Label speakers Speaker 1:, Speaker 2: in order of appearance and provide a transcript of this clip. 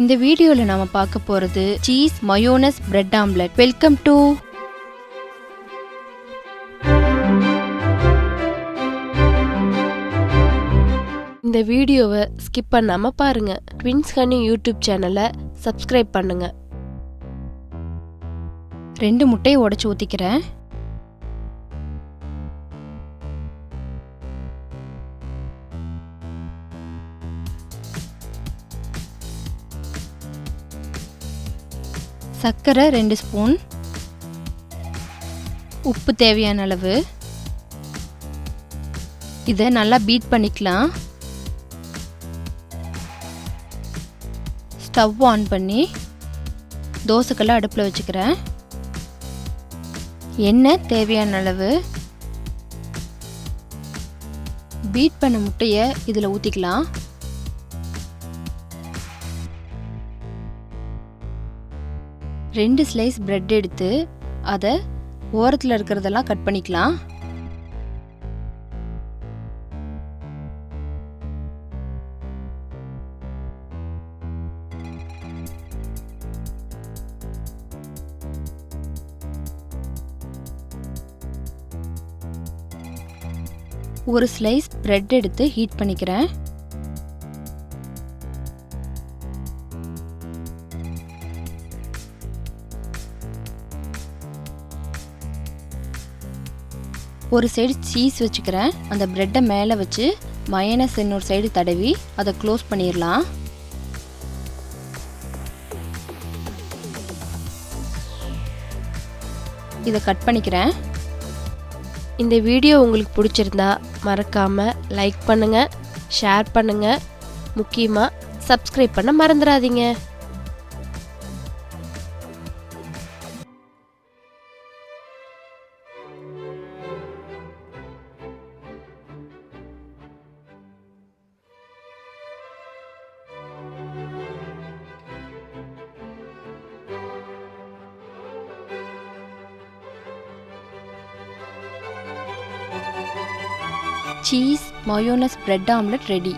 Speaker 1: இந்த வீடியோல நாம பார்க்க போறது cheese mayonnaise bread omelette. Welcome to
Speaker 2: இந்த வீடியோவை ஸ்கிப் பண்ணாம பாருங்க. ட்வின்ஸ் ஹனி யூடியூப் சேனலை சப்ஸ்கிரைப் பண்ணுங்க.
Speaker 1: 2 முட்டையை உடைச்சு ஊத்திக்கிறேன். சர்க்கரை 2 ஸ்பூன், உப்பு தேவையான அளவு. இதை நல்லா பீட் பண்ணிக்கலாம். ஸ்டவ் ஆன் பண்ணி தோசைக்கல்லை அடுப்பில் வச்சுக்கிறேன். எண்ணெய் தேவையான அளவு. பீட் பண்ண முட்டையை இதில் ஊற்றிக்கலாம். ரெண்டு ஸ்லைஸ் பிரெட் எடுத்து அதை ஓரத்தில் இருக்கிறதெல்லாம் கட் பண்ணிக்கலாம். ஒரு ஸ்லைஸ் பிரெட் எடுத்து ஹீட் பண்ணிக்கிறேன். ஒரு சைடு சீஸ் வச்சுக்கிறேன். அந்த பிரெட்டை மேலே வச்சு மயோனைஸ் இன்னொரு சைடு தடவி அதை க்ளோஸ் பண்ணிடலாம். இதை கட் பண்ணிக்கிறேன்.
Speaker 2: இந்த வீடியோ உங்களுக்கு பிடிச்சிருந்தா மறக்காம லைக் பண்ணுங்க, ஷேர் பண்ணுங்க, முக்கியமாக சப்ஸ்கிரைப் பண்ண மறந்துடாதீங்க.
Speaker 1: Cheese mayonnaise bread omelette ready.